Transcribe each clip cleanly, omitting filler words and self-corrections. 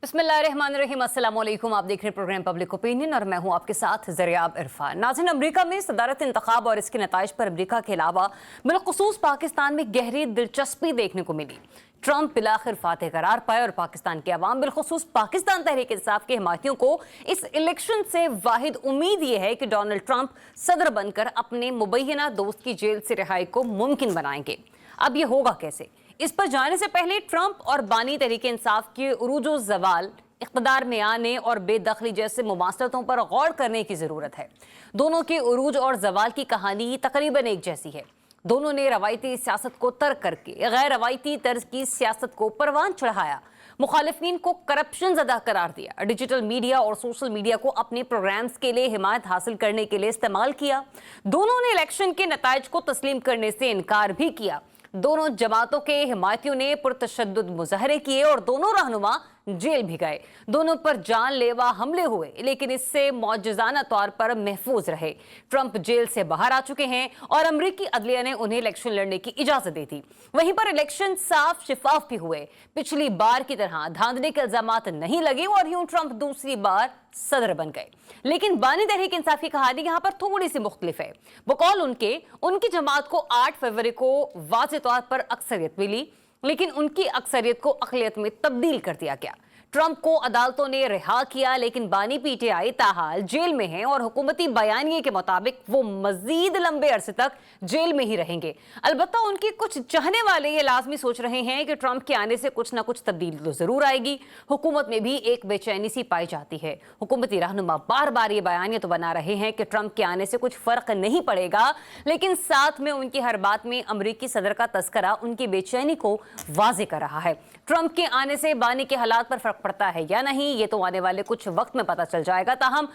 बिस्मिल्लाहिर्रहमानिर्रहीम, अस्सलाम वालेकुम। आप देख रहे हैं प्रोग्राम पब्लिक ओपिनियन और मैं हूं आपके साथ ज़रियाब इरफान। नाज़रीन, अमेरिका में सदारत इंतखाब और इसके नताइज पर अमेरिका के अलावा बिलखुसूस पाकिस्तान में गहरी दिलचस्पी देखने को मिली। ट्रंप बिलाखिर फातेह करार पाए और पाकिस्तान के अवाम बिलखुसूस पाकिस्तान तहरीक इंसाफ के हिमायतियों को इस इलेक्शन से वाहिद उम्मीद ये है कि डोनाल्ड ट्रंप सदर बनकर अपने मुबैना दोस्त की जेल से रिहाई को मुमकिन बनाएंगे। अब ये होगा कैसे? इस पर जाने से पहले ट्रंप और बानी तहरीक इंसाफ के उरूजो ज़वाल, इक़्तिदार में आने और बेदखली जैसे मुमासलतों पर गौर करने की ज़रूरत है। दोनों के उरूज और ज़वाल की कहानी तकरीबन एक जैसी है। दोनों ने रवायती सियासत को तर्क करके गैर रवायती तर्ज की सियासत को परवान चढ़ाया, मुखालिफिन को करप्शन ज़दा करार दिया, डिजिटल मीडिया और सोशल मीडिया को अपने प्रोग्राम्स के लिए हिमायत हासिल करने के लिए इस्तेमाल किया। दोनों ने इलेक्शन के नताइज को तस्लीम करने से इनकार भी किया। दोनों जमातों के हिमायतियों ने पुरतशद्दुद मुजाहरे किए और दोनों रहनुमा जेल भी गए। दोनों पर जानलेवा हमले हुए, लेकिन इससे मौजज़ाना तौर पर महफूज रहे। ट्रंप जेल से बाहर आ चुके हैं और अमरीकी अदलिया ने उन्हें इलेक्शन लड़ने की इजाजत दे दी। वहीं पर इलेक्शन साफ शिफाफ भी हुए। पिछली बार की तरह धांधली के इल्जामात नहीं लगे और यूं ट्रंप दूसरी बार सदर बन गए। लेकिन बानी तहरीक इंसाफ की कहानी यहाँ पर थोड़ी सी मुख्तलिफ है। बकौल उनकी जमात को 8 फरवरी को वाज़ेह तौर पर अक्सरियत मिली, लेकिन उनकी अक्सरियत को अक़लियत में तब्दील कर दिया गया। ट्रंप को अदालतों ने रिहा किया, लेकिन बानी पीटीआई ताहाल जेल में हैं और हुकूमती बयानिए के मुताबिक वो मजीद लंबे अरसे तक जेल में ही रहेंगे। अलबत्ता उनके कुछ चाहने वाले ये लाजमी सोच रहे हैं कि ट्रंप के आने से कुछ ना कुछ तब्दीली तो जरूर आएगी। हुकूमत में भी एक बेचैनी सी पाई जाती है। हुकूमती रहनुमा बार बार ये बयानिए तो बना रहे हैं कि ट्रंप के आने से कुछ फर्क नहीं पड़ेगा, लेकिन साथ में उनकी हर बात में अमरीकी सदर का तस्करा उनकी बेचैनी को वाज़ेह कर रहा है। ट्रंप के आने से बानी के हालात पर फर्क पड़ता है या नहीं, ये तो आने वाले कुछ वक्त में पता चल जाएगा। ताहम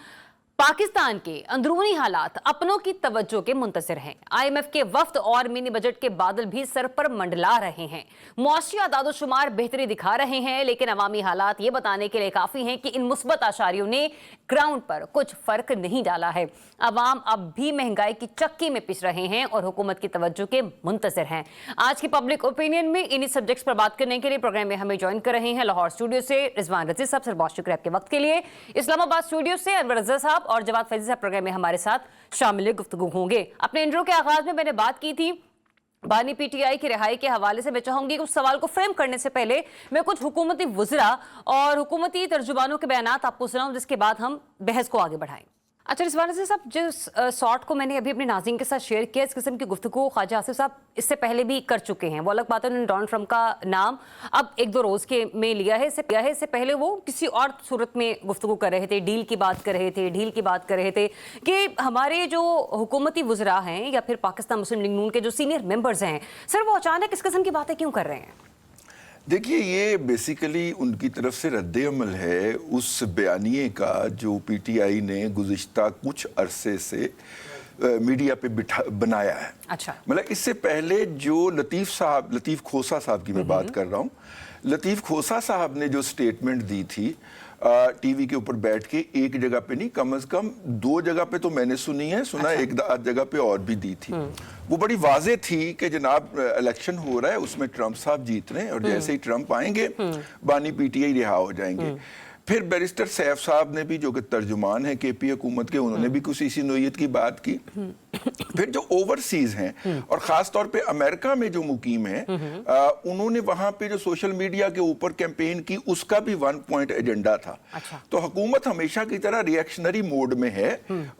पाकिस्तान के अंदरूनी हालात अपनों की तवज्जो के मुंतज़िर हैं। IMF के वफ्द और मिनी बजट के बादल भी सर पर मंडला रहे हैं। मुआशी आदादोशुमार बेहतरी दिखा रहे हैं, लेकिन अवामी हालात ये बताने के लिए काफ़ी हैं कि इन मुस्बत आशारियों ने ग्राउंड पर कुछ फ़र्क नहीं डाला है। अवाम अब भी महंगाई की चक्की में पिस रहे हैं और हुकूमत की तवज्जो के मुंतज़िर हैं। आज की पब्लिक ओपिनियन में इन्हीं सब्जेक्ट्स पर बात करने के लिए प्रोग्राम में हमें ज्वाइन कर रहे हैं लाहौर स्टूडियो से रिजवान रज़ी साहब। सर, बहुत शुक्रिया आपके वक्त के लिए। इस्लामाबाद स्टूडियो से अनवर रज़ा साहब और जवाद फैज़ी साहब प्रोग्राम में हमारे साथ शामिल गुफ्तगू होंगे। अपने इंट्रो के आगाज में मैंने बात की थी बानी पीटीआई की रिहाई के हवाले से। मैं चाहूंगी कुछ सवाल को फ्रेम करने से पहले मैं कुछ हुकूमती वज़रा और हुकूमती तर्जुमानों के बयानात आपको सुनाऊं, जिसके बाद हम बहस को आगे बढ़ाएं। अच्छा रिजवान से साहब, जिस शॉट को मैंने अभी अपने नाज़रीन के साथ शेयर किया, इस किस्म की गुफ्तगू ख्वाजा आसिफ साहब इससे पहले भी कर चुके हैं। वो अलग बात है, उन्होंने डोनाल्ड ट्रंप का नाम अब 1-2 रोज़ के में लिया है। इससे पहले वो किसी और सूरत में गुफ्तगू कर रहे थे, डील की बात कर रहे थे कि हमारे जो हुकूमती वज़रा हैं या फिर पाकिस्तान मुस्लिम लीग नून के जो सीनियर मेंबर्स हैं, सर वो अचानक इस किस्म की बातें क्यों कर रहे हैं? देखिए, ये बेसिकली उनकी तरफ से रद्द-ए-अमल है उस बयानिए का जो पीटीआई ने गुज़िश्ता कुछ अरसे से मीडिया पे बनाया है। अच्छा, मतलब इससे पहले जो लतीफ़ खोसा साहब की मैं बात कर रहा हूँ, लतीफ़ खोसा साहब ने जो स्टेटमेंट दी थी टीवी के ऊपर बैठ के, एक जगह पे नहीं, कम से कम 2 जगह पे तो मैंने सुना अच्छा। एक आध जगह पे और भी दी थी। वो बड़ी वाज़ेह थी कि जनाब इलेक्शन हो रहा है, उसमें ट्रंप साहब जीत रहे हैं और जैसे ही ट्रंप आएंगे बानी पीटीआई रिहा हो जाएंगे। फिर बैरिस्टर सैफ साहब ने भी, जो कि तर्जुमान है केपी हुकूमत के, उन्होंने भी कुछ इसी नोयत की बात की। फिर जो ओवरसीज हैं और ख़ास तौर पे अमेरिका में जो मुकीम हैं, उन्होंने वहाँ पे जो सोशल मीडिया के ऊपर कैंपेन की, उसका भी 1 पॉइंट एजेंडा था। अच्छा। तो हुकूमत हमेशा की तरह रिएक्शनरी मोड में है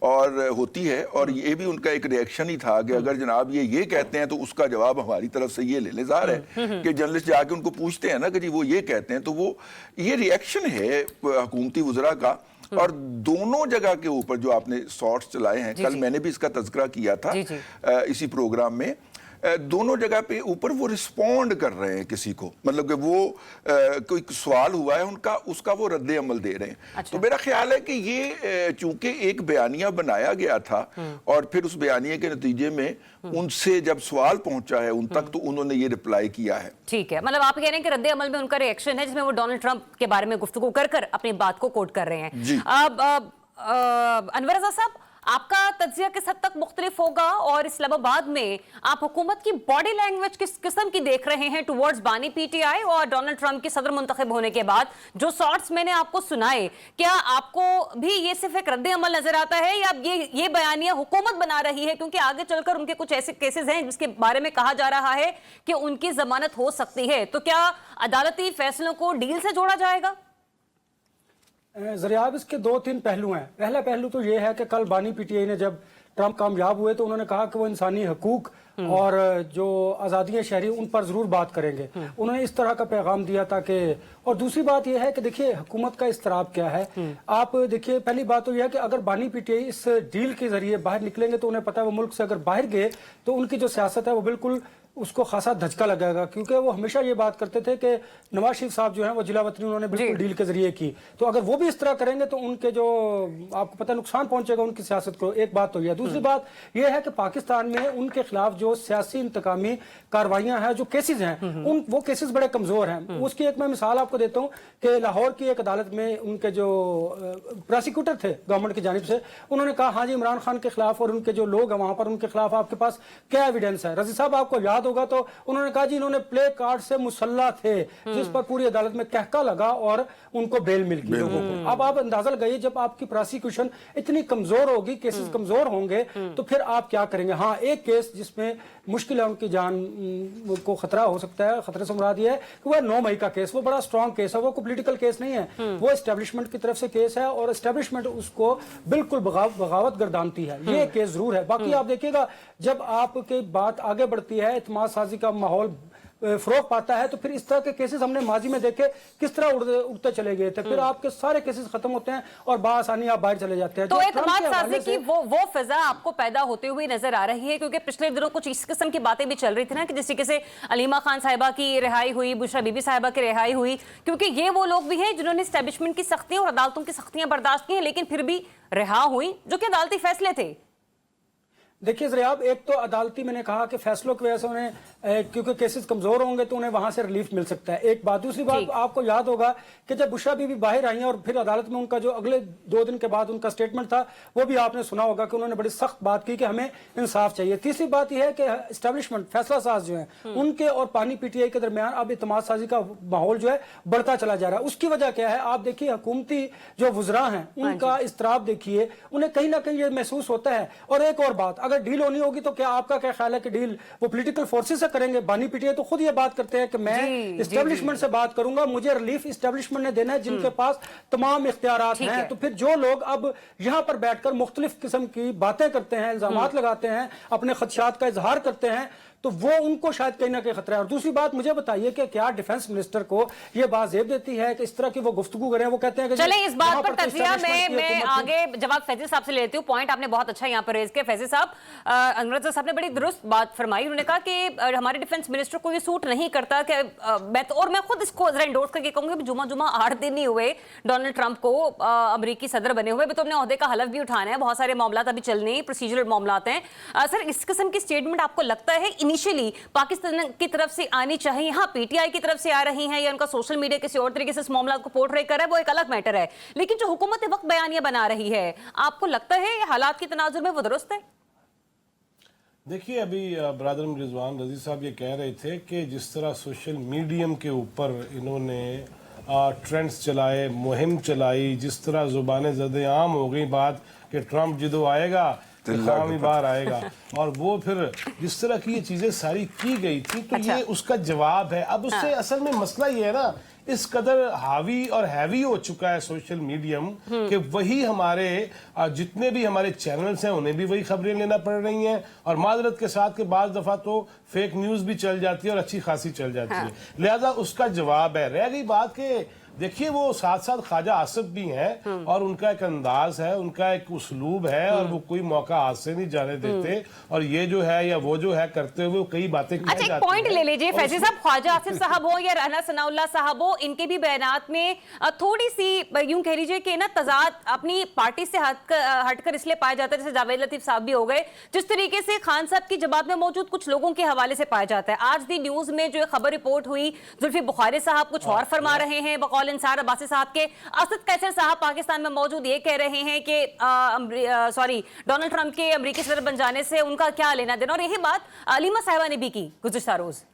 और होती है, और ये भी उनका एक रिएक्शन ही था कि अगर जनाब ये कहते हैं तो उसका जवाब हमारी तरफ से ये लेने ज़ाहिर है कि जर्नलिस्ट जाके उनको पूछते हैं ना कि जी वो ये कहते हैं, तो वो ये रिएक्शन है हुकूमती वज़रा का। और दोनों जगह के ऊपर जो आपने शॉट्स चलाए हैं, कल मैंने भी इसका तज़किरा किया था इसी प्रोग्राम में, दोनों जगह पे ऊपर वो रिस्पॉन्ड कर रहे हैं किसी को, मतलब कि वो कोई सवाल हुआ है उनका, उसका वो रद्द अमल दे रहे हैं। अच्छा। तो मेरा ख्याल है कि ये चूंकि एक बयानिया बनाया गया था और फिर उस बयानिए के नतीजे में उनसे जब सवाल पहुंचा है उन तक, तो उन्होंने ये रिप्लाई किया है। ठीक है, मतलब आप कह रहे हैं कि रद्द अमल में उनका रिएक्शन है, जिसमें वो डोनाल्ड ट्रंप के बारे में गुफ्तगू कर अपनी बात को कोट कर रहे हैं। अब अनवर रज़ा साहब, आपका तज्जिया किस हद तक मुख्तलिफ होगा और इस्लामाबाद में आप हुकूमत की बॉडी लैंग्वेज किस किस्म की देख रहे हैं टुवर्ड्स बानी पीटीआई और डोनाल्ड ट्रंप के सदर मुंतखब होने के बाद? जो शॉट्स मैंने आपको सुनाए, क्या आपको भी ये सिर्फ एक रद्द अमल नजर आता है या ये बयानियां हुकूमत बना रही है क्योंकि आगे चलकर उनके कुछ ऐसे केसेस हैं जिसके बारे में कहा जा रहा है कि उनकी जमानत हो सकती है? तो क्या अदालती फैसलों को डील से जोड़ा जाएगा? ज़रियाब, इसके 2-3 पहलू हैं। पहला पहलू तो ये है कि कल बानी पीटीआई ने जब ट्रंप कामयाब हुए तो उन्होंने कहा कि वो इंसानी हकूक और जो आज़ादियाँ शहरी उन पर ज़रूर बात करेंगे। उन्होंने इस तरह का पैगाम दिया था कि, और दूसरी बात यह है कि देखिए हुकूमत का इस्तराब क्या है। आप देखिए, पहली बात तो यह है कि अगर बानी पीटीआई इस डील के जरिए बाहर निकलेंगे तो उन्हें पता है वो मुल्क से अगर बाहर गए तो उनकी जो सियासत है वो बिल्कुल उसको खासा धचका लगेगा, क्योंकि वो हमेशा ये बात करते थे कि नवाज शरीफ साहब जो हैं वो जिला वतनी उन्होंने बिल्कुल डील के जरिए की। तो अगर वो भी इस तरह करेंगे तो उनके जो आपको पता नुकसान पहुंचेगा उनकी सियासत को। एक बात तो यह, दूसरी बात यह है कि पाकिस्तान में उनके खिलाफ जो सियासी इंतकामी कार्रवाइयां हैं, जो केसेस हैं, वो केसेस बड़े कमजोर हैं। उसकी एक मैं मिसाल आपको देता हूँ कि लाहौर की एक अदालत में उनके जो प्रोसिक्यूटर थे गवर्नमेंट की जानिब से, उन्होंने कहा हाँ जी इमरान खान के खिलाफ और उनके जो लोग हैं वहां पर उनके खिलाफ आपके पास क्या एविडेंस है? रजी साहब आपको याद होगा तो उन्होंने कहा जी इन्होंने प्ले कार्ड से मुसल्ला थे, जिस पर पूरी अदालत में कहका लगा और उनको बेल मिल गई लोगों को। अब आप अंदाजा लगाइए, जब आपकी प्रोसिक्यूशन इतनी कमजोर होगी, केसेस कमजोर होंगे, तो फिर आप क्या करेंगे? हाँ, एक केस जिसमें मुश्किल है, उनकी जान को खतरा हो सकता है। खतरे से मुराद ये है कि वह 9 मई का केस, वो बड़ा स्ट्रॉन्ग केस है, वो कोई पॉलिटिकल केस नहीं है, वो एस्टेब्लिशमेंट की तरफ से केस है और एस्टेब्लिशमेंट उसको बिल्कुल बगावत गर्दानती है। ये केस जरूर है। बाकी आप देखिएगा, जब आपकी बात आगे बढ़ती है, इत्मीनान साजी का माहौल फरोग पाता है, तो फिर इस तरह के केसेस हमने माजी में देखे किस तरह उड़ते चले गए थे। फिर आपके सारे केसेस खत्म होते हैं और बासानी आप बाहर चले जाते हैं। तो इत्मीनान साजी की वो फिजा आपको पैदा होते हुए नजर आ रही है, क्योंकि पिछले दिनों कुछ इस किस्म की बातें भी चल रही थी ना कि जिस तरीके से अलीमा खान साहिबा की रिहाई हुई, बुशरा बीबी साहिबा की रिहाई हुई, क्योंकि ये वो लोग भी हैं जिन्होंने एस्टेब्लिशमेंट की सख्तियां और अदालतों की सख्तियां बर्दाश्त की हैं, लेकिन फिर भी रिहा हुई, जो कि अदालती फैसले थे। देखिए ज़रियाब, एक तो अदालती मैंने कहा कि फैसलों की वजह से उन्हें क्योंकि केसेस कमजोर होंगे तो उन्हें वहां से रिलीफ मिल सकता है, एक बात। दूसरी बात, आपको याद होगा कि जब बुशरा बीबी बाहर आई हैं और फिर अदालत में उनका जो अगले 2 दिन के बाद उनका स्टेटमेंट था, वो भी आपने सुना होगा कि उन्होंने बड़ी सख्त बात की कि हमें इंसाफ चाहिए। तीसरी बात यह है कि एस्टेब्लिशमेंट, फैसला साज जो है उनके और बानी पीटीआई के दरमियान अब इत्मीनान साजी का माहौल जो है बढ़ता चला जा रहा है। उसकी वजह क्या है? आप देखिए, हुकूमती जो वुज़रा हैं उनका इस्तराब देखिए, उन्हें कहीं ना कहीं ये महसूस होता है। और एक और बात, अगर डील होनी होगी तो क्या आपका क्या ख्याल है कि डील वो पॉलिटिकल फोर्सेस से करेंगे? बानी पीटीआई तो खुद ये बात करते हैं कि मैं एस्टेब्लिशमेंट से बात करूंगा, मुझे रिलीफ एस्टेब्लिशमेंट ने देना है जिनके पास तमाम इख्तियारात हैं। तो फिर जो लोग अब यहां पर बैठकर मुख्तलिफ किस्म की बातें करते हैं, इल्जामात लगाते हैं, अपने खदशात का इजहार करते हैं, तो वो उनको शायद कहीं ना कहीं खतरा है। और दूसरी बात, मुझे बताइए कि क्या डिफेंस मिनिस्टर को ये बात जेब देती है कि इस तरह की वो गुफ्तगू करें? वो कहते हैं कि चले इस बात पर तजिया मैं आगे जवाब फैजी साहब से लेती हूँ। पॉइंट आपने बहुत अच्छा यहाँ पर रेज किया फैजी साहब। अनवर साहब ने बड़ी दुरुस्त बात फरमाई। उन्होंने कहा कि हमारे डिफेंस मिनिस्टर को ये सूट नहीं करता कि मैं खुद इसको जरा इंडोर्स करके कहूंगी कि जुमा 8 दिन ही हुए डोनाल्ड ट्रंप को अमरीकी सदर बने हुए, तो अपने ओहदे का हलफ भी उठाना है, बहुत सारे मामला अभी चलने, प्रोसीजरल मामला हैं। सर, इस किस्म की स्टेटमेंट आपको लगता है इनिशियली पाकिस्तान की तरफ से आनी चाहिए? यहाँ पीटीआई की तरफ से आ रही हैं या उनका सोशल मीडिया किसी और तरीके से इस मामला को पोर्ट्रे कर रहा है, वो एक अलग मैटर है, लेकिन जो हुकूमत वक्त बयानियां बना रही है, आपको लगता है हालात की तनाजुर में वो दुरुस्त है? देखिए, अभी ब्रदर रिजवान रजी साहब ये कह रहे थे कि जिस तरह सोशल मीडियम के ऊपर इन्होंने ट्रेंड्स चलाए, मुहिम चलाई, जिस तरह जुबान ज़द आम हो गई बात कि ट्रंप जदो आएगा इस्लामी बाहर आएगा, और वो फिर जिस तरह की ये चीजें सारी की गई थी, तो ये उसका जवाब है। अब उससे असल में मसला ये है ना, इस कदर हावी और हैवी हो चुका है सोशल मीडियम कि वही हमारे जितने भी हमारे चैनल्स हैं उन्हें भी वही खबरें लेना पड़ रही हैं, और माजरत के साथ के बाद दफा तो फेक न्यूज भी चल जाती है और अच्छी खासी चल जाती है, लिहाजा उसका जवाब है। रह गई बात के देखिए, वो साथ साथ ख्वाजा आसिफ भी हैं और उनका एक अंदाज है, उनका एक उसलूब है, और वो कोई मौका हाथ से नहीं जाने देते, और ये जो है या वो जो है करते हुए कई बातें की जाती हैं। एक पॉइंट ले लीजिए फैजी साहब, ख्वाजा आसिफ साहब हो या राना सनाउल्लाह साहब हो, इनके भी बयानात में थोड़ी सी यूं कह लीजिए कि ना तजाद अपनी पार्टी से हटकर इसलिए पाया जाता है, जैसे जावेद लतीफ साहब भी हो गए, जिस तरीके से खान साहब की जवाब में मौजूद कुछ लोगों के हवाले से पाया जाता है। आज दी न्यूज में जो खबर रिपोर्ट हुई, जुल्फी बुखारी साहब कुछ और फरमा रहे हैं, कॉल इंसार अब्बासी साहब के। असद कैसर साहब पाकिस्तान में मौजूद ये कह रहे हैं कि डोनाल्ड ट्रंप के अमेरिकी सदर बन जाने से उनका क्या लेना देना, और यही बात अलीमा साहिबा ने भी की गुज़िश्ता रोज।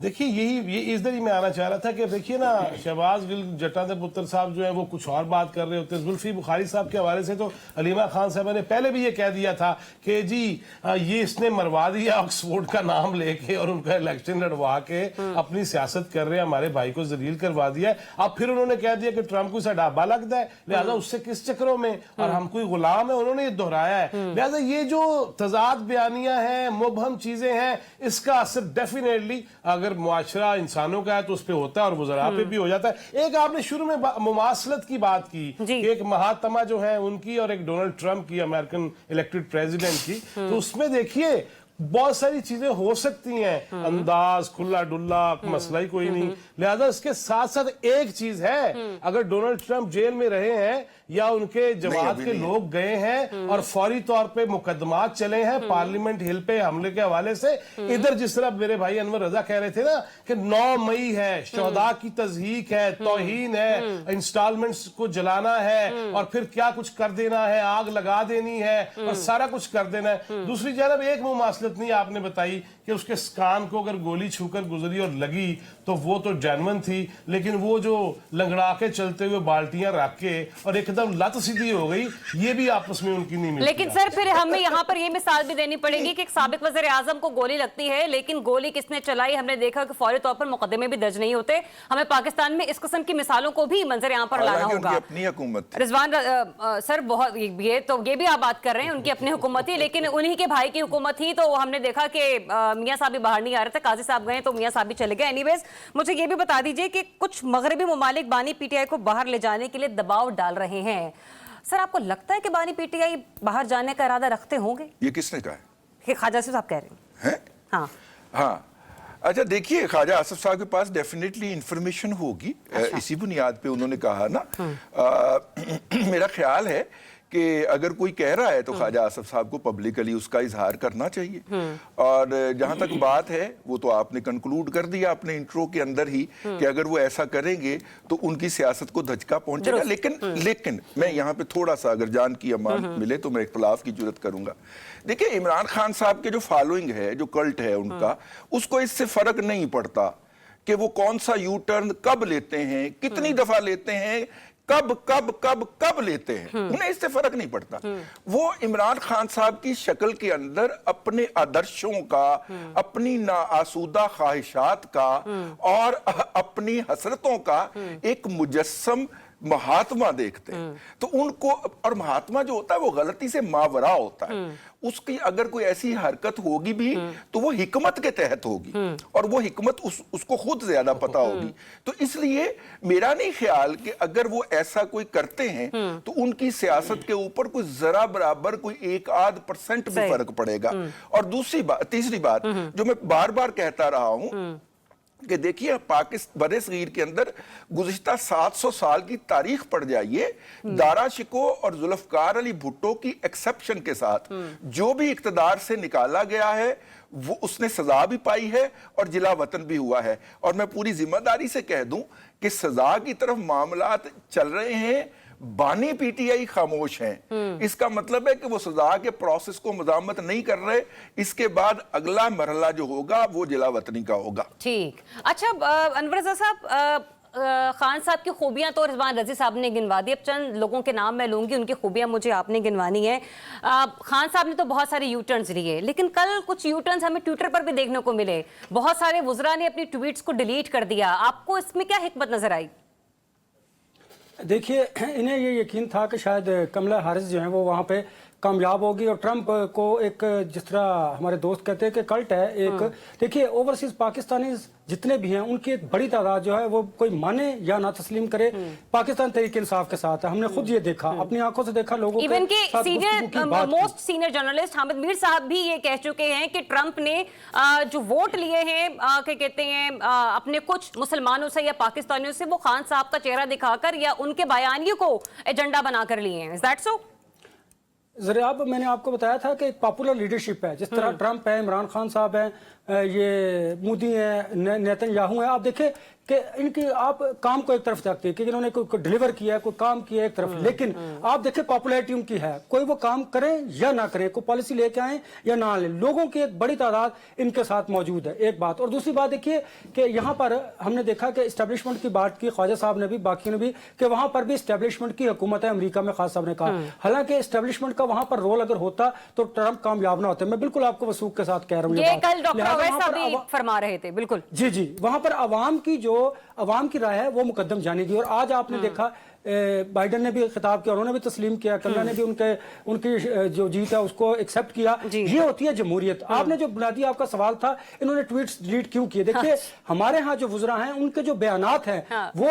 देखिए ये इधर ही मैं आना चाह रहा था कि देखिए ना, शहबाज गिल जट्टा दे पुत्र साहब जो है वो कुछ और बात कर रहे होते हैं। जुल्फी बुखारी साहब के हवाले से तो अलीमा खान साहब ने पहले भी ये कह दिया था कि जी ये इसने मरवा दिया ऑक्सफोर्ड का नाम लेके और उनका इलेक्शन लड़वा के अपनी सियासत कर रहे हैं, हमारे भाई को जलील करवा दिया है। अब फिर उन्होंने कह दिया कि ट्रंप को ढाबा लगता है, लिहाजा उससे किस चक्रों में, और हम कोई गुलाम है, उन्होंने ये दोहराया है। लिहाजा ये जो तजाद बयानियां हैं, मुबहम चीजें हैं, इसका असर डेफिनेटली अगर मुआशरा इंसानों का है तो उस पे होता है और वज़रा पे भी हो जाता है। एक आपने शुरू में मुमासलत की बात की कि एक महात्मा जो है उनकी और एक डोनाल्ड ट्रंप की, अमेरिकन इलेक्टेड प्रेसिडेंट की, तो उसमें देखिए बहुत सारी चीजें हो सकती हैं, अंदाज खुला डुल्ला मसला ही कोई नहीं। लिहाजा इसके साथ साथ एक चीज है, अगर डोनाल्ड ट्रंप जेल में रहे हैं या उनके जमात के लोग गए हैं और फौरी तौर पे मुकदमात चले हैं पार्लियामेंट हिल पे हमले के हवाले से, इधर जिस तरह मेरे भाई अनवर रजा कह रहे थे ना कि 9 मई है, शोहदा की तज़हीक है, तौहीन है, इंस्टॉलमेंट्स को जलाना है और फिर क्या कुछ कर देना है, आग लगा देनी है और सारा कुछ कर देना है। दूसरी जानब एक मुमासलत नहीं आपने बताई कि उसके कान को अगर गोली छूकर गुजरी और लगी तो वो तो जेन्युइन थी, लेकिन वो जो लंगड़ा के चलते हुए बाल्टियां रख के और एकदम लत सीधी हो गई, ये भी आपस में उनकी नहीं मिलती। लेकिन सर फिर हमें यहाँ पर ये मिसाल भी देनी पड़ेगी कि एक साबिक वज़ीर आज़म को गोली लगती है, लेकिन गोली किसने चलाई हमने देखा कि फौरी तौर पर मुकदमे भी दर्ज नहीं होते। हमें पाकिस्तान में इस किस्म की मिसालों को भी मंजर यहाँ पर लाना होगा। अपनी हुकूमत रिजवान सर बहुत ये भी आप बात कर रहे हैं, उनकी अपनी हुकूमत थी, लेकिन उन्हीं के भाई की हुकूमत थी तो हमने देखा कि मियां साहब भी बाहर नहीं आ रहे थे, काजी साहब गए तो मियां साहब भी चले गए। एनीवेज मुझे ये भी बता दीजिए कि कुछ मगरबी ममालिक बानी पीटीआई को बाहर ले जाने के लिए दबाव डाल रहे हैं। सर आपको लगता है कि बानी पीटीआई बाहर जाने का इरादा रखते होंगे? ये किसने कहा है? कि ख्वाजा आसिफ साहब कह रहे हैं। हाँ हाँ, अच्छा देखिए, ख्वाजा आसिफ साहब के पास डेफिनेटली इंफॉर्मेशन होगी। इसी बुनियाद पे उन्होंने कहा ना। मेरा ख्याल है कि अगर कोई कह रहा है तो ख्वाजा आसिफ साहब को पब्लिकली उसका इजहार करना चाहिए। और जहां तक बात है, वो तो आपने कंक्लूड कर दिया अपने इंट्रो के अंदर ही कि अगर वो ऐसा करेंगे तो उनकी सियासत को धचका पहुंचेगा। लेकिन मैं यहाँ पे थोड़ा सा अगर जान की अमान मिले तो मैं इख्तलाफ की जुर्रत करूंगा। देखिए, इमरान खान साहब के जो फॉलोइंग है, जो कल्ट है उनका, उसको इससे फर्क नहीं पड़ता कि वो कौन सा यू टर्न कब लेते हैं, कितनी दफा लेते हैं, कब कब कब कब लेते हैं, उन्हें इससे फर्क नहीं पड़ता। वो इमरान खान साहब की शक्ल के अंदर अपने आदर्शों का, अपनी नाआसूदा ख्वाहिशात का और अपनी हसरतों का एक मुजस्सम महात्मा देखते हैं। तो उनको, और महात्मा जो होता है वो गलती से मावरा होता है, उसकी अगर कोई ऐसी हरकत होगी भी तो वो हिकमत के तहत होगी और वो हिकमत उसको खुद ज्यादा पता होगी। तो इसलिए मेरा नहीं ख्याल कि अगर वो ऐसा कोई करते हैं तो उनकी सियासत के ऊपर कोई जरा बराबर कोई 1-8% भी फर्क पड़ेगा। और तीसरी बात जो मैं बार बार कहता रहा हूं कि देखिए, पाकिस्तान बड़े सगीर के अंदर गुज़िश्ता 700 साल की तारीख पढ़ जाइए, दारा शिको और जुल्फ़कार अली भुट्टो की एक्सेप्शन के साथ जो भी इक़्तिदार से निकाला गया है वो उसने सजा भी पाई है और जिला वतन भी हुआ है। और मैं पूरी जिम्मेदारी से कह दूं कि सजा की तरफ मामलात चल रहे हैं, बानी पीटीआई खामोश हैं। इसका मतलब है कि वो सजा के प्रोसेस को मज़ामत नहीं कर रहे। इसके बाद अगला मरहला जो होगा वो जिला वतनी का होगा। ठीक, अच्छा अनवर रज़ा साहब, खान साहब की खूबियां तो रिजवान रजी साहब ने गिनवा दी, अब चंद लोगों के नाम मैं लूंगी, उनकी खूबियां मुझे आपने गिनवानी है। खान साहब ने तो बहुत सारे यू टर्न्स लिए, लेकिन कल कुछ यू टर्न्स हमें ट्विटर पर भी देखने को मिले। बहुत सारे वुज़रा ने अपनी ट्वीट्स को डिलीट कर दिया। आपको इसमें क्या हिकमत नजर आई? देखिए, इन्हें ये यकीन था कि शायद कमला हारिस जो है वो वहाँ पे कामयाब होगी और ट्रंप को एक, जिस तरह हमारे दोस्त कहते हैं कि कल्ट है एक। देखिए, ओवरसीज पाकिस्तानी जितने भी हैं उनकी एक बड़ी तादाद जो है वो कोई माने या ना तस्लीम करे, पाकिस्तान तहरीक इंसाफ के साथ है। हमने खुद ये देखा, अपनी आंखों से देखा, लोगों इवन के most senior journalist Hamid Mir साहब भी ये कह चुके हैं कि ट्रंप ने जो वोट लिए हैं, क्या कहते हैं, अपने कुछ मुसलमानों से या पाकिस्तानियों से, वो खान साहब का चेहरा दिखाकर या उनके बयानियों को एजेंडा बनाकर लिए हैं। Is that so? जरा अब मैंने आपको बताया था कि एक पॉपुलर लीडरशिप है, जिस तरह ट्रंप है, इमरान खान साहब हैं, ये मोदी हैं, नेतन्याहू हैं, आप देखें कि इनकी आप काम को एक तरफ रखते हैं कि इन्होंने कोई डिलीवर किया है, कोई काम किया है एक तरफ, लेकिन आप देखें पॉपुलैरिटी उनकी है, कोई वो काम करें या ना करें, कोई पॉलिसी लेके आए या ना लें, लोगों की एक बड़ी तादाद इनके साथ मौजूद है, एक बात। और दूसरी बात देखिए कि यहाँ पर हमने देखा कि इस्टेब्लिशमेंट की बात की, ख्वाजा साहब ने भी, बाकी ने भी, कि वहां पर भी इस्टेब्लिशमेंट की हुकूमत है अमेरिका में, खास साहब ने कहा। हालांकि इस्टेब्लिशमेंट का वहां पर रोल अगर होता तो ट्रंप कामयाब ना होते। मैं बिल्कुल आपको वसूख के साथ कह रहा हूँ ये कल डॉक्टर अवैस साहब भी फरमा रहे थे, बिल्कुल जी जी, वहां पर अवाम की राय है वो मुकद्दम जानेगी। और आज आपने देखा बाइडन ने भी खिताब किया, उन्होंने भी तस्लीम किया, कमला ने भी उनकी जो जीत है उसको एक्सेप्ट किया। ये होती है जमहूरियत। आपने जो बुनियादी आपका सवाल था, इन्होंने ट्वीट्स डिलीट क्यों किए? देखिए हमारे यहाँ जो वुज़रा हैं उनके जो बयानात हैं वो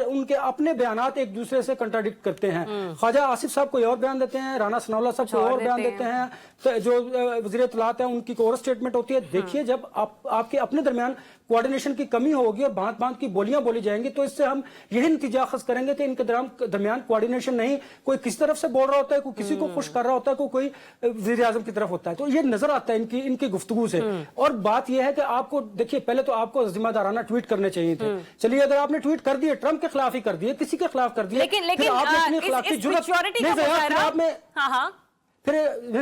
उनके अपने बयानात एक दूसरे से कंट्राडिक्ट करते हैं। ख्वाजा आसिफ साहब कोई और बयान देते हैं, राना सनाउल्लाह साहब कोई और बयान देते हैं, तो जो वज़ीर इत्तलात है उनकी कोई और स्टेटमेंट होती है। देखिए जब आपके अपने दरमियान कोऑर्डिनेशन की कमी होगी और भांत भांत की बोलियां बोली जाएंगी तो इससे हम यही नतीजा अखज़ करेंगे कि इनके दरमियान कोऑर्डिनेशन नहीं, कोई किसी तरफ से बोल रहा होता है, कोई किसी को खुश कर रहा होता है, कोई वज़ीर आज़म की तरफ होता है। तो ये नजर आता है इनकी गुफ्तगू से। और बात यह है कि आपको देखिए, पहले तो आपको जिम्मेदाराना ट्वीट करने चाहिए थे। चलिए अगर आपने ट्वीट कर दिए, ट्रंप के खिलाफ ही कर दिए, किसी के खिलाफ कर दिए, लेकिन आपने इतनी खिलाफी जुर्रत फिर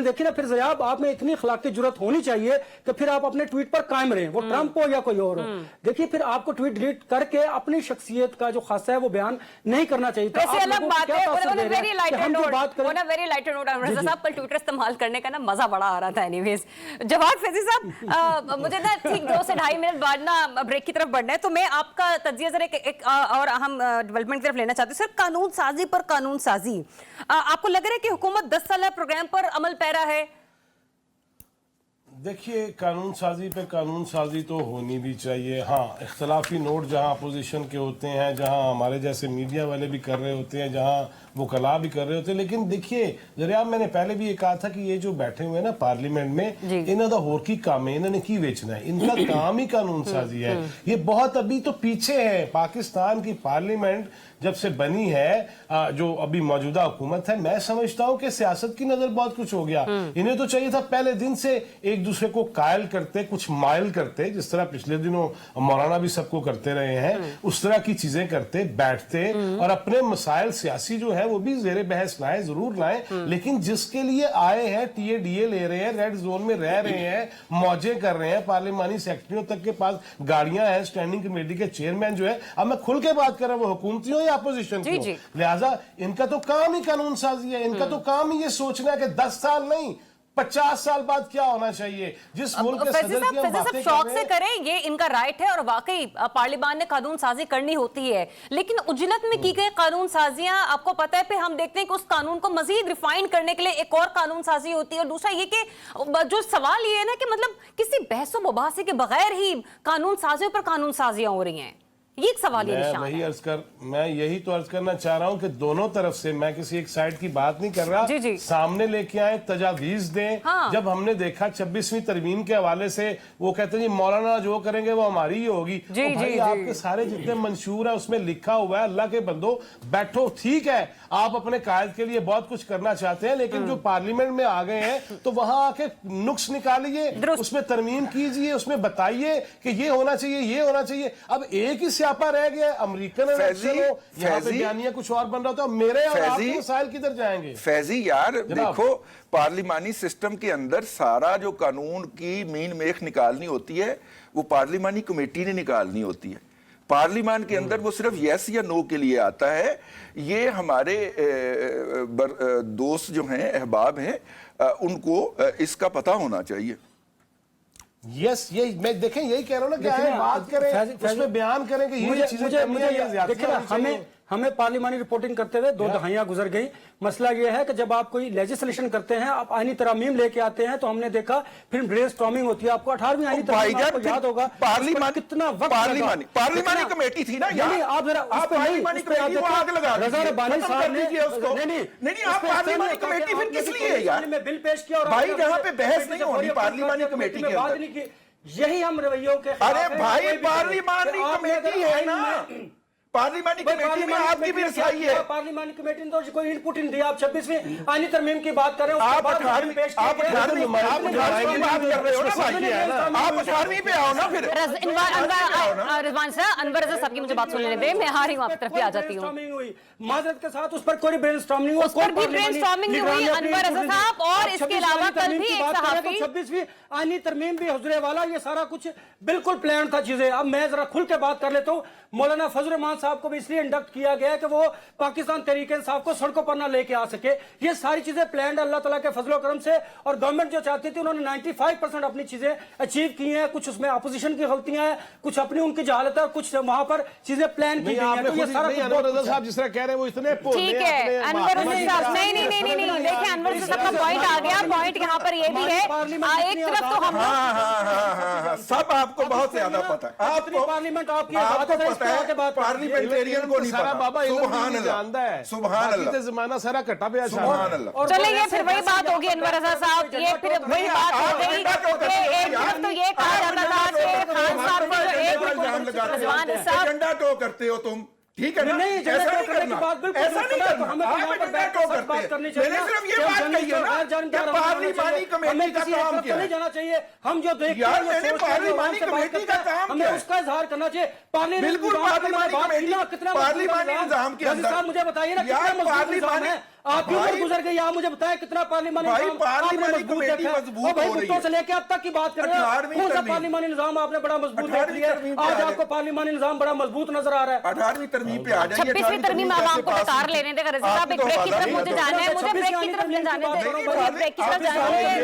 देखिए ना, फिर ज़याब आप में इतनी अखलाकी जुर्रत होनी चाहिए कि फिर आप अपने ट्वीट पर कायम रहें, वो ट्रंप हो या कोई और हो। देखिए फिर आपको ट्वीट डिलीट करके अपनी शख्सियत का जो खासा है वो बयान नहीं करना चाहिए। वैसे अलग बात है, वेरी लाइटर नोट रज़ा साहब, कल ट्विटर इस्तेमाल करने का ना मजा बड़ा आ रहा था। एनीवेज जवाद फैजी साहब, मुझे ना ठीक 2 से 2.5 मिनट बाद ना ब्रेक की तरफ बढ़ना है, तो मैं आपका तज्जिया जरा एक और अहम डेवलपमेंट की तरफ लेना चाहती हूँ। सर, कानून साजी पर कानून साजी, आपको लग रहा है कि हुकूमत 10 साल प्रोग्राम पर अमल पैरा है? देखिए, कानून साजी पे कानून साजी तो होनी भी चाहिए। हाँ, इख्तलाफी नोट जहाँ अपोजिशन के होते हैं, जहाँ हमारे जैसे मीडिया वाले भी कर रहे होते हैं, जहाँ वकला भी कर रहे होते हैं, लेकिन देखिए जरा मैंने पहले भी ये कहा था कि ये जो बैठे हुए हैं ना पार्लियामेंट में, इन्हों का होर की काम है, इन्होंने की बेचना है, इनका काम ही कानून साजी है। ये बहुत अभी तो पीछे है। पाकिस्तान की पार्लियामेंट जब से बनी है, जो अभी मौजूदा हुकूमत है, मैं समझता हूं कि सियासत की नजर बहुत कुछ हो गया। इन्हें तो चाहिए था पहले दिन से एक दूसरे को कायल करते, कुछ माइल करते, जिस तरह पिछले दिनों मौलाना भी सबको करते रहे हैं, उस तरह की चीजें करते, बैठते और अपने मसाइल सियासी जो है वो भी जेरे बहस लाएं, जरूर लाएं, लेकिन जिसके लिए आए हैं, टीए ले रहे हैं, रेड जोन में रह रहे हैं, मौजे कर रहे हैं, पार्लियामानी सेक्रेटरियों तक के पास गाड़ियां हैं, स्टैंडिंग कमेटी के चेयरमैन जो है, अब मैं खुल के बात कर रहा हूं, वो हुकूमती हो या अपोजिशन की हो, लिहाजा इनका तो काम ही कानून साजी है। इनका तो काम ही ये सोचना है कि 10 साल नहीं 50 साल बाद क्या होना चाहिए। जिस मुल्क के सदर की हम बातें शौक से करें, ये इनका राइट है और वाकई पार्लियामान ने कानून साजी करनी होती है, लेकिन उजलत में की गई कानून साजियां आपको पता है, फिर हम देखते हैं कि उस कानून को मजीद रिफाइन करने के लिए एक और कानून साजी होती है। और दूसरा ये कि जो सवाल ये है ना कि मतलब किसी बहसो मुबासे के बगैर ही कानून साजियों पर कानून साजियां हो रही हैं, ये एक सवाल मैं यही तो अर्ज करना चाह रहा हूं कि दोनों तरफ से, मैं किसी एक साइड की बात नहीं कर रहा, सामने लेके आए, तजावीज दें। हाँ। जब हमने देखा 26वीं तरमीम के हवाले से वो कहते हैं जी मौलाना जो करेंगे वो हमारी ही होगी, तो भाई आपके सारे जितने मंशूर है उसमें लिखा हुआ है, अल्लाह के बंदो बैठो, ठीक है आप अपने कायद के लिए बहुत कुछ करना चाहते हैं, लेकिन जो पार्लियामेंट में आ गए हैं तो वहां आके नुक्स निकालिए, उसमें तरमीम कीजिए, उसमें बताइए कि ये होना चाहिए, ये होना चाहिए। अब एक ही स्यापा रह गया, अमेरिकन इलेक्शन हो, यहाँ पे बयानिया कुछ और बन रहा था, मेरे और आपके मसाइल किधर जाएंगे? फैजी यार देखो, पार्लिमानी सिस्टम के अंदर सारा जो कानून की मीन मेख निकालनी होती है वो पार्लिमानी कमेटी ने निकालनी होती है। पार्लिमान के अंदर वो सिर्फ यस या नो के लिए आता है। ये हमारे दोस्त जो हैं, अहबाब हैं, उनको इसका पता होना चाहिए। यस, ये मैं देखें यही कह रहा हूं ना कि बात करें, उसमें बयान करें कि ये चीजें हमें पार्लिमानी रिपोर्टिंग करते हुए 2 दहाइयां गुजर गई। मसला यह है कि जब आप कोई लेजिस्लेशन करते हैं, आप आईनी तरामीम लेके आते हैं, तो हमने देखा फिर ब्रेनस्टॉर्मिंग होती है। आपको 18वीं आईनी तरामीम आपको याद होगा, कितना वक्त पार्लिमानी कमेटी थी ना यार, आप जरा पार्लिमानी कमेटी को आग लगा रज़ा रब्बानी साहब ने नहीं आप पार्लिमानी कमेटी फिर किस लिए यार? में बिल पेश किया और भाई जहां पे बहस नहीं होनी पार्लिमानी कमेटी के अंदर, यही हम रवैयों के, अरे भाई पार्लिमानी कमेटी है ना, पार्लिमानी कमेटी में आपकी भी रसाई है। पार्लिमानी कमेटी ने तो कोई इनपुट नहीं दिया। आप 26वीं आईनी तरमीम की बात कर रहे हो, आप 18वीं बात कर रहे हो ना भाई, आप 18वीं पे आओ ना फिर। रिजवान साहब, अनवर रजा साहब की मुझे बात सुन लेने दे, मैं हारी हूँ, आपकी तरफ भी आ जाती हूँ। माजरत के साथ उस पर कोई ब्रेनस्टॉर्मिंग नहीं हुई, उस पर भी ब्रेनस्टॉर्मिंग नहीं हुई अनवर रजा साहब, और इसके अलावा कल भी एक सहाफी 26वीं आईनी तरमीम भी हुजूर वाला, ये सारा कुछ बिल्कुल प्लान था चीजें। अब मैं जरा खुल के बात कर लेता हूँ। मौलाना फजल रहमान साहब को भी इसलिए इंडक्ट किया गया कि वो पाकिस्तान तहरीक इंसाफ को सड़कों पर ना लेके आ सके। ये सारी चीजें प्लान अल्लाह ताला के फजल करम से, और गवर्नमेंट जो चाहती थी उन्होंने 95% अपनी चीजें अचीव की हैं। कुछ उसमें अपोजिशन की गलतियां हैं, कुछ अपनी उनकी जहालत है, और कुछ वहां पर चीजें प्लान की गई हैं। तो ये सारा कुछ अनवर रजा साहब जिस तरह कह रहे हैं वो इतने ठीक है। अनवर रजा साहब नहीं नहीं नहीं नहीं देखिए, अनवर रजा साहब का पॉइंट आ गया। पॉइंट यहाँ पर ये भी है, एक तरफ तो हम सब आपको बहुत ज्यादा पता है। आपको पार्लियामेंट आपकी पता है, पार्लियामेंटेरियन को नहीं सारा बाबा पता। सुभान जानता है, सुभान अल्लाह, जमाना सारा कटा पे सुभान अल्लाह। चले, ये फिर वही बात होगी अनवर रजा साहब, ये फिर वही बात हो गई कि एक तरफ तो ये कहा जाता था कि खान साहब ने जो एक रिजवान साहब एजेंडा टो करते हो तुम, ठीक है ना? नहीं, ऐसा नहीं करना, ऐसा नहीं करना। हमें आप एजेंडा टो करते हैं। मैंने सिर्फ ये बात कही है ना कि पार्लिमानी कमेटी का काम क्या है। जाना चाहिए। हम जो देखते यार, मैंने पार्लिमानी कमेटी का काम हमें क्या है? उसका इजहार करना चाहिए। बिल्कुल, पार्लिमानी कमेटी, कितना पार्लिमानी निजाम के अंदर, साहब मुझे बताइए ना, यार, कितना मजबूत निजाम है? आपकी उम्र भाई, गुजर गई, आप मुझे बताएं कितना पार्लिमानी भाई, निजाम पार्लिमानी आपने मजबूत कमेटी देखा है? मजबूत भाई, हो रही भुट्टो है। से लेके अब तक की बात कर रहे हैं, 18वीं कौन सा तरमीम। पार्लिमानी निजाम आपने बड़ा मजबूत देख 18वीं लिया? तरमीम पे आज आ आपको पार्लिमानी निजाम बड़ा मजबूत नजर आ रहा है। 18वीं तरमीम पे आ जाइए। 26वीं तरमीम अब आपको बेकार लेने देगा। रजा साहब, एक ब्रेक की तरफ मुझे जाना है, मुझे ब्रेक की तरफ ले जाने दें, मुझे ब्रेक की तरफ जाने दें,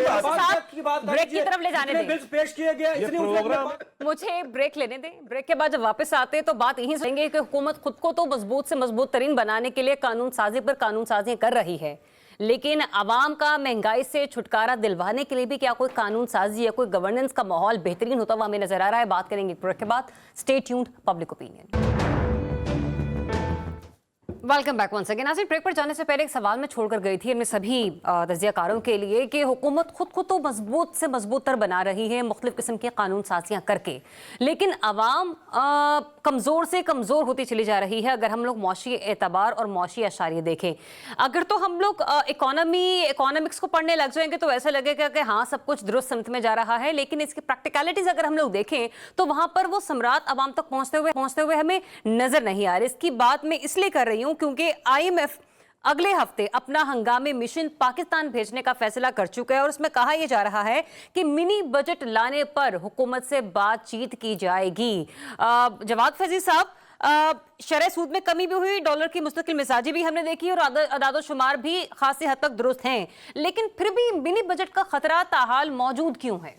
ब्रेक की तरफ ले जाने दें, बिल्स पेश किए गए, इतनी प्रोग्राम मुझे ब्रेक लेने दें। ब्रेक के बाद जब वापस आते हैं तो बात यही सुनेंगे कि हुकूमत खुद को तो मजबूत से मजबूत तरीन बनाने के लिए कानून साजी पर कानून साजियां कर रही है, लेकिन आवाम का महंगाई से छुटकारा दिलवाने के लिए भी क्या कोई कानून साजी या कोई गवर्नेंस का माहौल बेहतरीन होता हुआ हमें नजर आ रहा है। बात करेंगे ब्रेक के बाद। Stay tuned, public opinion. Welcome back once again. नाज़रीन, ब्रेक पर जाने से पहले एक सवाल मैं छोड़कर गई थी अपने सभी तजियाकारों के लिए कि हुकूमत खुद को तो मजबूत से मजबूत तर बना रही है मुख्तलिफ किस्म की कानून साजियाँ करके, लेकिन आवाम कमज़ोर से कमज़ोर होती चली जा रही है। अगर हम लोग मौशी एतबार और मौशी अशारिये देखें, अगर तो हम लोग इकोनॉमिक्स को पढ़ने लग जाएंगे तो ऐसा लगेगा कि हाँ सब कुछ दुरुस्त समत में जा रहा है, लेकिन इसकी प्रैक्टिकलिटीज़ अगर हम लोग देखें तो वहाँ पर वो सम्राट आवाम तक पहुँचते हुए हमें नज़र नहीं आ रही। इसकी बात मैं इसलिए कर रही हूँ क्योंकि IMF अगले हफ्ते अपना हंगामी मिशन पाकिस्तान भेजने का फैसला कर चुका है, और उसमें कहा यह जा रहा है कि मिनी बजट लाने पर हुकूमत से बातचीत की जाएगी। जवाद फैजी साहब, शरह सूद में कमी भी हुई, डॉलर की मुस्तकिल मिजाजी भी हमने देखी, और अदाद शुमार भी खासी हद तक दुरुस्त हैं, लेकिन फिर भी मिनी बजट का खतरा ताहाल मौजूद क्यों है?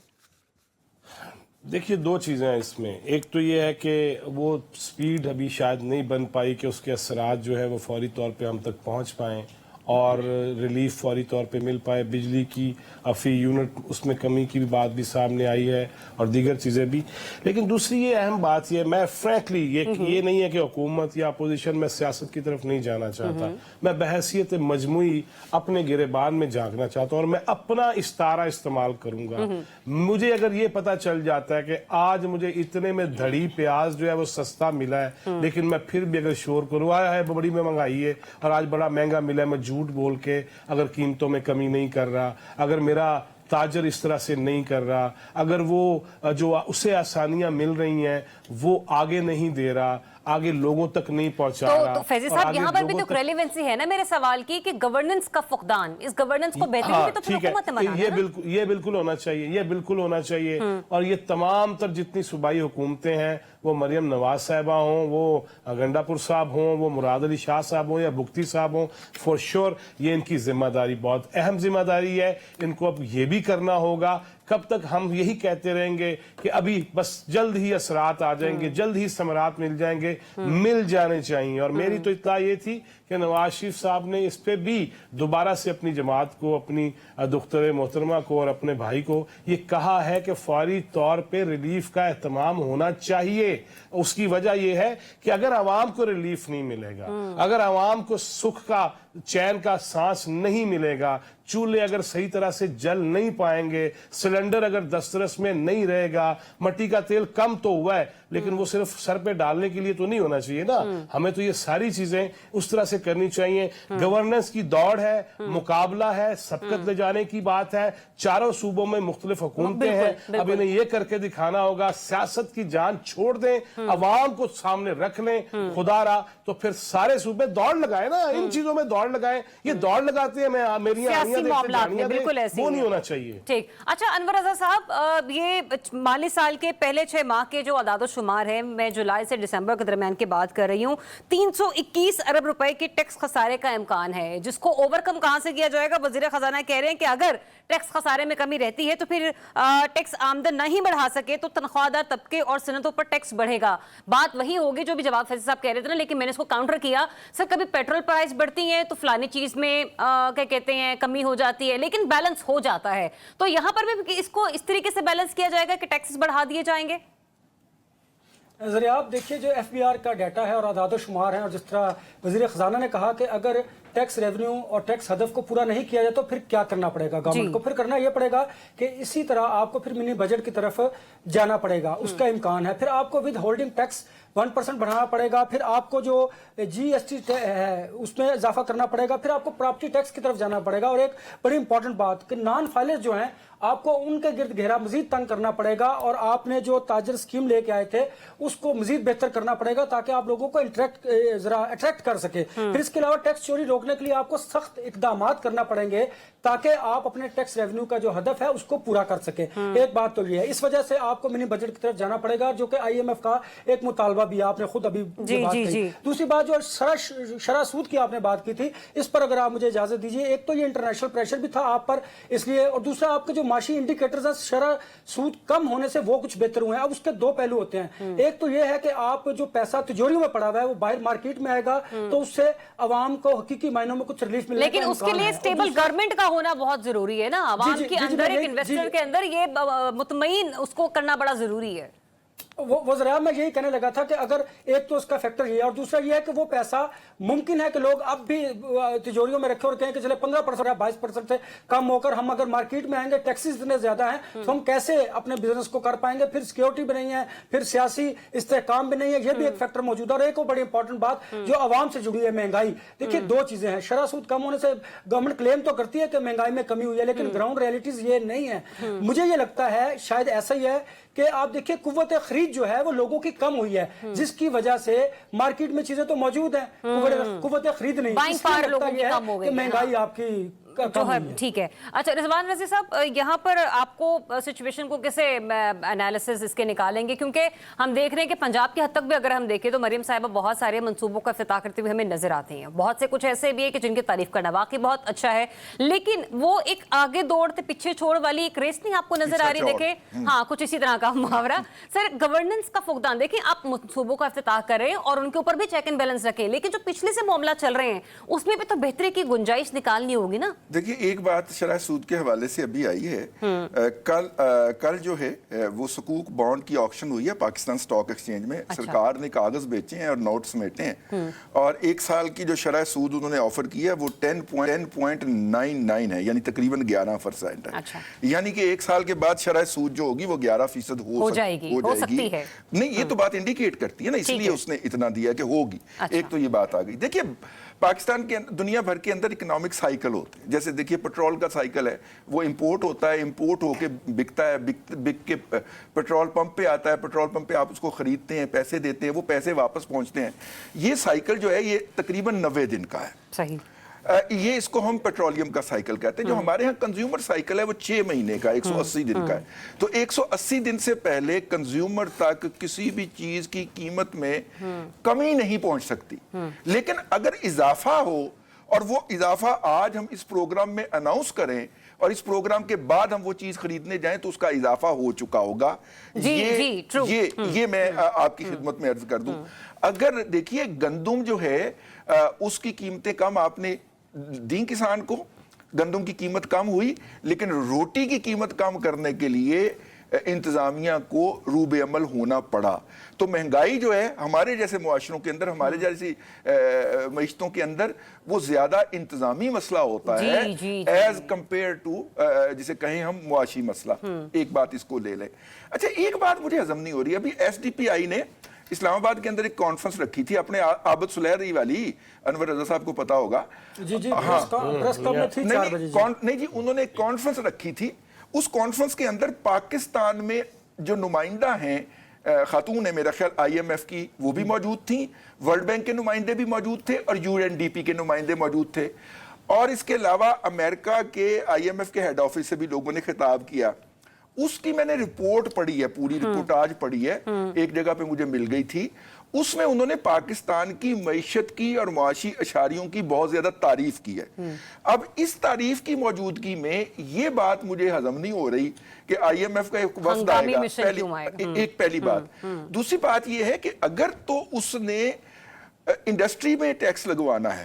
देखिए, दो चीज़ें हैं इसमें। एक तो ये है कि वो स्पीड अभी शायद नहीं बन पाई कि उसके असरात जो है वो फौरी तौर पे हम तक पहुंच पाएँ और रिलीफ फौरी तौर पे मिल पाए। बिजली की फी यूनिट उसमें कमी की भी बात भी सामने आई है और दीगर चीज़ें भी। लेकिन दूसरी ये अहम बात ये, मैं फ्रैंकली ये नहीं है कि हुकूमत या अपोजिशन में सियासत की तरफ नहीं जाना चाहता, मैं बहैसियत मजमूई अपने गिरेबान में झांकना चाहता हूँ और मैं अपना इस्तारा इस्तेमाल करूंगा। मुझे अगर ये पता चल जाता है कि आज मुझे इतने में धड़ी प्याज जो है वो सस्ता मिला है, लेकिन मैं फिर भी अगर शोर करूँ आया है बड़ी में महंगाई है और आज बड़ा महंगा मिला है, मैं झूठ बोल के अगर कीमतों में कमी नहीं कर रहा, अगर मेरा ताजर इस तरह से नहीं कर रहा, अगर वो जो उसे आसानियां मिल रही हैं वो आगे नहीं दे रहा, आगे लोगों तक नहीं पहुंचा रहा। तो फैजी साहब, यहाँ पर भी तो रेलेवेंसी है ना मेरे सवाल की कि गवर्नेंस का फुकदान, इस गवर्नेंस को बेहतरीन भी तो फिर हुकूमत ने बनाना है ना? ये बिल्कुल होना चाहिए, ये बिल्कुल होना चाहिए। और ये तमाम तर जितनी सूबाई हुकूमतें हैं, वो मरियम नवाज साहिबा हों, वो गंडापुर साहब हों, वो मुराद अली शाह साहब हों या बुख्ती साहब हों, फॉर श्योर ये इनकी जिम्मेदारी बहुत अहम जिम्मेदारी है। इनको अब ये भी करना होगा। कब तक हम यही कहते रहेंगे कि अभी बस जल्द ही असरात आ जाएंगे, जल्द ही समरात मिल जाएंगे? मिल जाने चाहिए। और मेरी तो इत्तला ये थी कि नवाज शरीफ साहब ने इस पे भी दोबारा से अपनी जमात को, अपनी दुख्तर मोहतरमा को और अपने भाई को ये कहा है कि फौरी तौर पे रिलीफ का एहतमाम होना चाहिए। उसकी वजह यह है कि अगर आवाम को रिलीफ नहीं मिलेगा, अगर आवाम को सुख का चैन का सांस नहीं मिलेगा, चूल्हे अगर सही तरह से जल नहीं पाएंगे, सिलेंडर अगर दस्तरस में नहीं रहेगा, मट्टी का तेल कम तो हुआ है लेकिन वो सिर्फ सर पे डालने के लिए तो नहीं होना चाहिए ना। हमें तो ये सारी चीजें उस तरह से करनी चाहिए। गवर्नेंस की दौड़ है, मुकाबला है, सबकत ले जाने की बात है, चारों सूबों में मुख्तलिफ हुकूमतें हैं, अब इन्हें ये करके दिखाना होगा। सियासत की जान छोड़ दें, अवाम को सामने रख लें, खुदारा तो फिर सारे सूबे दौड़ लगाए ना, इन चीजों में दौड़ लगाए। ये दौड़ लगाते हैं, मैं मेरी बिल्कुल ऐसे वो नहीं होना चाहिए। ठीक। अच्छा अनवर रजा साहब, ये माली साल के पहले 6 माह के जो अदाद शुमार है, मैं जुलाई से दिसंबर के दरमियान की बात कर रही हूँ, 321 अरब रुपए की टैक्स खसारे का इम्कान है, जिसको ओवरकम कहां से किया जाएगा? वजीर खजाना कह रहे हैं कि अगर टैक्स खसारे में कमी रहती है तो फिर टैक्स आमदन नहीं बढ़ा सके तो तनख्वाहदार तबके और सनतों पर टैक्स बढ़ेगा। बात वही होगी जो भी जवाब फैज़ साहब कह रहे थे ना, लेकिन मैंने इसको काउंटर किया, सर कभी पेट्रोल प्राइस बढ़ती है तो फलानी चीज में क्या कहते हैं कमी हो जाती है, लेकिन बैलेंस हो जाता है। तो यहां पर भी इसको इस तरीके से बैलेंस किया जाएगा कि टैक्सेस बढ़ा दिए जाएंगे? जरिए आप देखिए जो FBR का डाटा है और आदाद शुमार है, और जिस तरह वज़ीर ख़जाना ने कहा कि अगर टैक्स रेवेन्यू और टैक्स हदफ को पूरा नहीं किया जाए तो फिर क्या करना पड़ेगा गवर्नमेंट को? फिर करना यह पड़ेगा कि इसी तरह आपको फिर मिनी बजट की तरफ जाना पड़ेगा, उसका इम्कान है। फिर आपको विद होल्डिंग टैक्स 1% बढ़ाना पड़ेगा, फिर आपको जो GST है उसमें इजाफा करना पड़ेगा, फिर आपको प्रॉपर्टी टैक्स की तरफ जाना पड़ेगा। और एक बड़ी इंपॉर्टेंट बात कि नॉन फाइलर्स जो हैं आपको उनके गिर्द घेरा मजीद तंग करना पड़ेगा, और आपने जो ताजर स्कीम लेके आए थे उसको मजीद बेहतर करना पड़ेगा ताकि आप लोगों को अट्रैक्ट कर सके। फिर इसके अलावा टैक्स चोरी रोकने के लिए आपको सख्त इकदाम करना पड़ेंगे ताकि आप अपने टैक्स रेवेन्यू का जो हदफ है उसको पूरा कर सके। एक बात तो ये है, इस वजह से आपको मिनी बजट की तरफ जाना पड़ेगा, जो कि IMF का एक मुतालबा भी आपने खुद अभी बात की। दूसरी बात जो शरह सूद की आपने बात की थी, इस पर अगर आप मुझे इजाजत दीजिए, एक तो ये इंटरनेशनल प्रेशर भी था आप पर इसलिए, और दूसरा आपके जो माशी इंडिकेटर्स हैं शरह सूद कम होने से वो कुछ बेहतर हुए हैं। अब उसके दो पहलू होते हैं, एक तो ये है कि आप जो पैसा तिजोरियों में पड़ा हुआ है वो बाहर मार्केट में आएगा तो उससे अवाम को हकीकी मायनों में कुछ रिलीफ मिलेगा, लेकिन उसके लिए स्टेबल गवर्नमेंट का होना बहुत जरूरी है ना। अवाम के अंदर एक इन्वेस्टर के अंदर ये मुतमईन उसको करना बड़ा जरूरी है। वो जरा मैं यही कहने लगा था कि अगर एक तो उसका फैक्टर ये है, और दूसरा ये है कि वो पैसा मुमकिन है कि लोग अब भी तिजोरियों में रखे और कहें कि चले 15% या 22% से कम होकर हम अगर मार्केट में आएंगे टैक्सेस इतने ज्यादा हैं तो हम कैसे अपने बिजनेस को कर पाएंगे, फिर सिक्योरिटी भी नहीं है, फिर सियासी इस्तेहकाम भी नहीं है, ये भी एक फैक्टर मौजूद है। और एक और बड़ी इंपॉर्टेंट बात जो आवाम से जुड़ी है, महंगाई। देखिए दो चीजें हैं, शरह सूद कम होने से गवर्नमेंट क्लेम तो करती है कि महंगाई में कमी हुई है, लेकिन ग्राउंड रियलिटीज ये नहीं है। मुझे ये लगता है शायद ऐसा ही है कि आप देखिए कुव्वत खरीद जो है वो लोगों की कम हुई है, जिसकी वजह से मार्केट में चीजें तो मौजूद हैं, कुव्वत खरीद नहीं, महंगाई आपकी जो है ठीक है। अच्छा रिजवान रज़ी साहब, यहाँ पर आपको सिचुएशन को कैसे एनालिसिस इसके निकालेंगे, क्योंकि हम देख रहे हैं कि पंजाब की हद तक भी अगर हम देखें तो मरीम साहिबा बहुत सारे मंसूबों का इफ्तिताह करते हुए हमें नजर आती हैं। बहुत से कुछ ऐसे भी है कि जिनकी तारीफ करना वाकई बहुत अच्छा है, लेकिन वो एक आगे दौड़ते पीछे छोड़ वाली एक रेस नहीं आपको नजर आ रही। देखें हाँ कुछ इसी तरह का मुहावरा। सर गवर्नेंस का फुकदान देखें, आप मंसूबों का इफ्तिताह कर रहे हैं और उनके ऊपर भी चेक एंड बैलेंस रखें, लेकिन जो पिछले से मामला चल रहे हैं उसमें भी तो बेहतरी की गुंजाइश निकालनी होगी ना। देखिए एक बात शरह सूद के हवाले से अभी आई है, कल जो है वो सकूक बॉन्ड की ऑक्शन हुई है पाकिस्तान स्टॉक एक्सचेंज में। अच्छा। सरकार ने कागज बेचे हैं और नोट समेटे हैं, और एक साल की जो शरह सूद उन्होंने ऑफर की है वो 10.99 है, यानी तकरीबन 11% है। अच्छा। यानी कि एक साल के बाद शरह सूद जो होगी वो 11% हो जाएगी, हो सकती है। नहीं ये तो बात इंडिकेट करती है ना, इसलिए उसने इतना दिया कि होगी। अच्छा। एक तो ये बात आ गई। देखिए पाकिस्तान के दुनिया भर के अंदर इकोनॉमिक साइकिल होते हैं, जैसे देखिए पेट्रोल का साइकिल है, वो इंपोर्ट होता है, इंपोर्ट होके बिकता है, बिक के पेट्रोल पंप पे आता है, पेट्रोल पंप पे आप उसको खरीदते हैं, पैसे देते हैं, वो पैसे वापस पहुंचते हैं। ये साइकिल जो है ये तकरीबन 90 दिन का है। सही। ये इसको हम पेट्रोलियम का साइकिल कहते हैं। जो हमारे यहाँ कंज्यूमर साइकिल है वो 6 महीने का 180 दिन का है। तो 180 दिन से पहले कंज्यूमर तक किसी भी चीज की कीमत में कमी नहीं पहुंच सकती, लेकिन अगर इजाफा हो और वो इजाफा आज हम इस प्रोग्राम में अनाउंस करें और इस प्रोग्राम के बाद हम वो चीज खरीदने जाएं तो उसका इजाफा हो चुका होगा। ये मैं आपकी खिदमत में अर्ज कर दूं। अगर देखिए गंदुम जो है उसकी कीमतें कम आपने दी किसान को, गंदुम की कीमत कम हुई, लेकिन रोटी की कीमत कम करने के लिए इंतजामिया को रूबे अमल होना पड़ा। तो महंगाई जो है हमारे जैसे मुआशरों के अंदर, हमारे जैसी मईशतों के अंदर वो ज्यादा इंतजामी मसला होता जी, है जी, जी। एज कंपेयर टू जिसे कहें हम मुआशी मसला। एक बात इसको ले लें। अच्छा, एक बात मुझे हजम नहीं हो रही, अभी SDPI ने इस्लामाबाद के अंदर एक कॉन्फ्रेंस रखी थी अपने आबद सुलहरी वाली, अनवर रजा साहब को पता होगा। जी जी, हाँ। प्रेस क्लब में थी 4 बजे जी। नहीं जी, उन्होंने एक कॉन्फ्रेंस रखी थी। उस कॉन्फ्रेंस के अंदर पाकिस्तान में जो नुमाइंदा हैं खातून है, मेरा ख्याल IMF की वो भी मौजूद थी, वर्ल्ड बैंक के नुमाइंदे भी मौजूद थे और UNDP के नुमाइंदे मौजूद थे, और इसके अलावा अमेरिका के IMF के हेड ऑफिस से भी लोगों ने खिताब किया। उसकी मैंने रिपोर्ट पढ़ी है, पूरी रिपोर्ट आज पढ़ी है, एक जगह पे मुझे मिल गई थी। उसमें उन्होंने पाकिस्तान की मईशत की और मुआशी अशारियों की बहुत ज्यादा तारीफ की है। अब इस तारीफ की मौजूदगी में ये बात मुझे हजम नहीं हो रही कि IMF का एक वफ्द हंगामी आएगा, मिशन क्यों आएगा? एक पहली बात। दूसरी बात ये है कि अगर तो उसने इंडस्ट्री में टैक्स लगवाना है,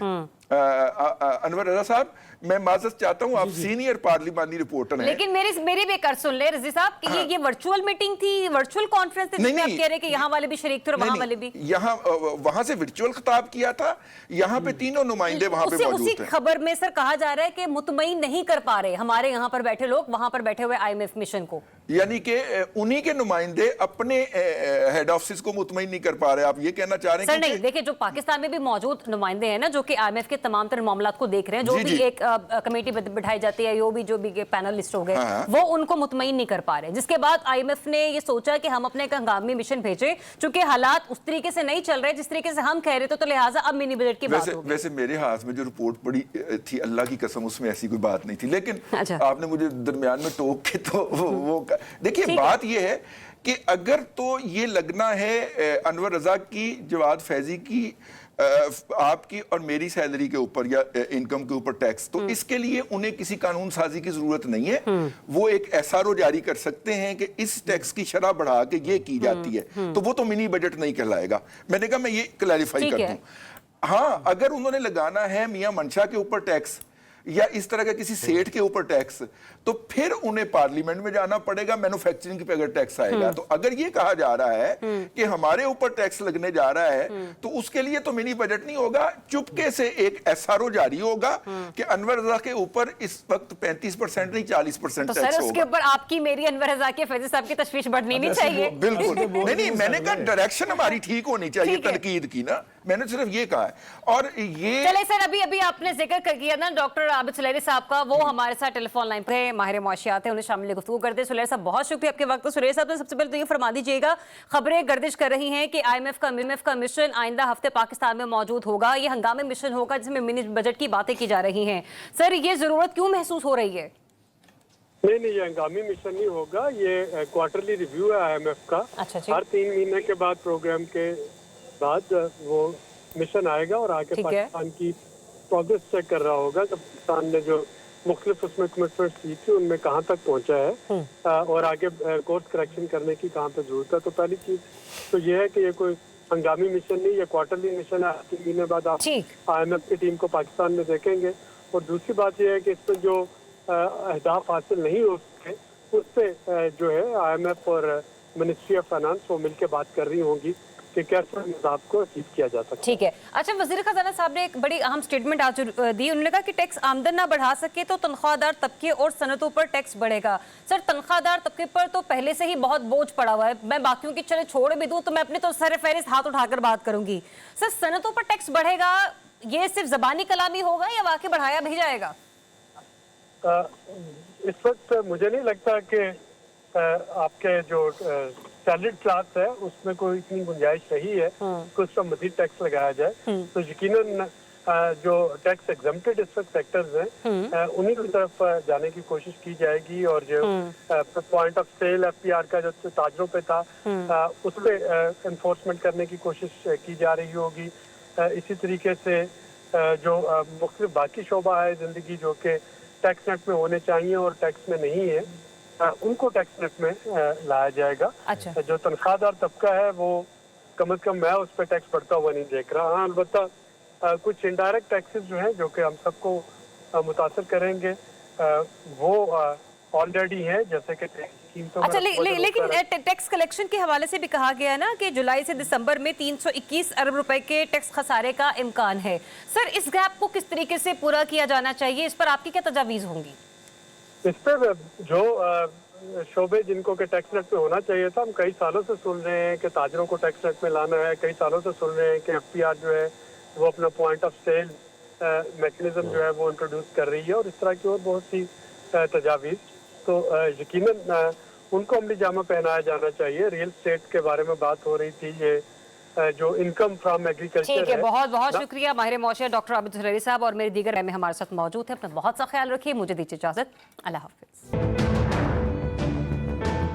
अनवर रजा साहब, मैं माजरत चाहता हूं, आप सीनियर पार्लिमानी रिपोर्टर हैं, लेकिन मेरी भी एक अर्ज सुन ले रजी साहब कि ये वर्चुअल मीटिंग थी, वर्चुअल कॉन्फ्रेंस थी, जिसमें आप कह रहे हैं कि यहाँ वाले भी शरीक थे और वहाँ वाले भी। यहाँ वहां से वर्चुअल खिताब किया था, यहाँ पे तीनों नुमाइंदे वहां पे मौजूद उसी थे। खबर में सर कहा जा रहा है कि मुतमईन नहीं कर पा रहे हमारे यहाँ पर बैठे लोग वहां पर बैठे हुए IMF मिशन को, यानी कि उन्हीं के नुमाइंदे अपने हेड ऑफिस को मुतमईन नहीं कर पा रहे। आप ये कहना चाह रहे हैं? सर नहीं, देखिए जो पाकिस्तान में भी मौजूद नुमाइंदे हैं ना, जो कि IMF के तमाम तरह मामलात को देख रहे हैं, जो जी, भी जी। एक कमेटी बिठाई जाती है, जो भी पैनलिस्ट हो गए, हाँ। वो उनको मुतमईन नहीं कर पा रहे, जिसके बाद IMF ने ये सोचा कि हम अपने एक हंगामी मिशन भेजे, चूंकि हालात उस तरीके से नहीं चल रहे जिस तरीके से हम कह रहे थे, तो लिहाजा अब मिनी बजट की बात होगी। वैसे मेरे हाथ में जो रिपोर्ट पड़ी थी, अल्लाह की कसम उसमें ऐसी कोई बात नहीं थी, लेकिन अच्छा। आपने मुझे दरमियान में टोक के तो वो देखिए, ठीक बात ये है कि अगर तो ये लगना है अनवर रजा की, जवाद फैजी की, आपकी और मेरी सैलरी के ऊपर या इनकम के ऊपर टैक्स, तो इसके लिए उन्हें किसी कानून साजी की जरूरत नहीं है। वो एक SRO जारी कर सकते हैं कि इस टैक्स की शरह बढ़ा के ये की जाती है, तो वो तो मिनी बजट नहीं कहलाएगा। मैंने कहा मैं ये क्लैरिफाई कर दूं। हाँ, अगर उन्होंने लगाना है मियां मंशा के ऊपर टैक्स या इस तरह के किसी सेठ के ऊपर टैक्स, तो फिर उन्हें पार्लियामेंट में जाना पड़ेगा, मैन्युफैक्चरिंग पे अगर टैक्स आएगा। तो अगर ये कहा जा रहा है कि हमारे ऊपर टैक्स लगने जा रहा है, तो उसके लिए तो मिनी बजट नहीं होगा, चुपके से एक SRO जारी होगा कि अनवर रजा के ऊपर इस वक्त 35% नहीं 40% तो टैक्स सर उसके होगा। ऊपर आपकी, मेरी, अनवर रजा के, फैजी साहब की तशवीश बढ़नी नहीं चाहिए। बिल्कुल नहीं, मैंने कहा डायरेक्शन हमारी ठीक होनी चाहिए ठीक है। तनकीद की ना, मैंने सिर्फ ये कहा है। और ये चले सर, अभी आपने जिक्र कर किया ना डॉक्टर आबिद सुलैरी साहब का, वो हमारे साथ टेलीफोन लाइन पर है, माहिर मुआशियात है, उन्हें शामिल गुफ्तगू करते हैं। सुलैरी साहब बहुत शुक्रिया आपके वक्त। तो सुलैरी साहब, सबसे पहले तो ये फरमा दीजिएगा, खबरें गर्दिश कर रही हैं कि IMF का मिशन आइंदा हफ्ते पाकिस्तान में मौजूद होगा, ये हंगामी मिशन होगा जिसमें मिनी बजट की बातें की जा रही हैं। सर, ये जरूरत क्यों महसूस हो रही है? नहीं, ये हंगामी मिशन नहीं होगा, ये क्वार्टरली रिव्यू है IMF का। अच्छा जी। हर 3 महीने के बाद प्रोग्राम के बाद वो मिशन आएगा और आके ठीक है। पाकिस्तान की प्रोग्रेस चेक कर रहा होगा कि पाकिस्तान ने जो मुख्तलिफ उसमें कमिटमेंट्स दी थी उनमें कहाँ तक पहुँचा है और आगे कोर्स करेक्शन करने की कहाँ पे जरूरत है। तो पहली चीज तो ये है कि ये कोई हंगामी मिशन नहीं, ये क्वार्टरली मिशन है। 3 महीने बाद आप IMF की टीम को पाकिस्तान में देखेंगे। और दूसरी बात यह है कि इसमें जो अहदाफ हासिल नहीं हो सके उस पर जो है IMF और मिनिस्ट्री ऑफ फाइनेंस वो मिलकर बात कर रही होंगी कि कैसे निज़ाम को अचीव किया जा सकता है। ठीक है। अच्छा, वज़ीर ख़ज़ाना साहब ने एक बड़ी अहम स्टेटमेंट आज दी, उन्होंने कहा कि टैक्स आमदन ना बढ़ा सके तो तनख्वाहदार तबके और सनतों पर टैक्स बढ़ेगा। सर, तनख्वाहदार तबके पर तो पहले से ही बहुत बोझ पड़ा हुआ है, मैं बाकियों की चले छोड़ भी दूं तो मैं अपने तो सर फहरिस्त हाथ उठाकर बात करूंगी। सर, सनतों पर टैक्स बढ़ेगा, ये सिर्फ जबानी कलामी होगा या वाकई बढ़ाया भी जाएगा? इस वक्त मुझे नहीं लगता कि आपके जो सैलरीड क्लास है उसमें कोई इतनी गुंजाइश रही है कि उस पर मजीद टैक्स लगाया जाए। तो यकीनन जो टैक्स एग्जम्प्टेड इस वक्त सेक्टर्स हैं उन्हीं की तरफ जाने की कोशिश की जाएगी। और जो पॉइंट ऑफ सेल FPR का जो ताजरों पे था उस पर इन्फोर्समेंट करने की कोशिश की जा रही होगी। इसी तरीके से जो मुख्तलिफ बाकी शोबा है जिंदगी जो कि टैक्स नेट में होने चाहिए और टैक्स में नहीं है, उनको टैक्स नेट में लाया जाएगा। अच्छा। जो तनख्वाहदार तबका है वो कम से कम मैं उस पर टैक्स बढ़ता हुआ नहीं देख रहा। हाँ, अलबत्ता कुछ इनडायरेक्ट टैक्सेस जो हैं जो कि हम सबको मुतासर करेंगे वो ऑलरेडी हैं, जैसे कि कीमतों अच्छा, में वजन लेकिन होता है। टैक्स कलेक्शन के हवाले से भी कहा गया है ना कि जुलाई से दिसंबर में 321 अरब रुपए के टैक्स खसारे का इम्कान है। सर, इस गैप को किस तरीके से पूरा किया जाना चाहिए, इस पर आपकी क्या तजावीज़ होंगी? इस पर जो शोबे जिनको के टैक्स नेट में होना चाहिए था, हम कई सालों से सुन रहे हैं कि ताजरों को टैक्स नेट में लाना है, कई सालों से सुन रहे हैं कि एफपीआर जो है वो अपना पॉइंट ऑफ सेल मैकेनिज्म जो है वो इंट्रोड्यूस कर रही है, और इस तरह की और बहुत सी तजावीज़। तो यकीनन उनको अमली जामा पहनाया जाना चाहिए। रियल स्टेट के बारे में बात हो रही थी, ये जो इनकम फ्रॉम एग्रीकल्चर ठीक है, है। बहुत बहुत शुक्रिया माहिर मौशियत डॉक्टर आबिद हुरैरी साहब, और मेरे दीगर में हमारे साथ मौजूद है। अपना बहुत सा ख्याल रखिए, मुझे दीजिए इजाजत, अल्लाह हाफिज।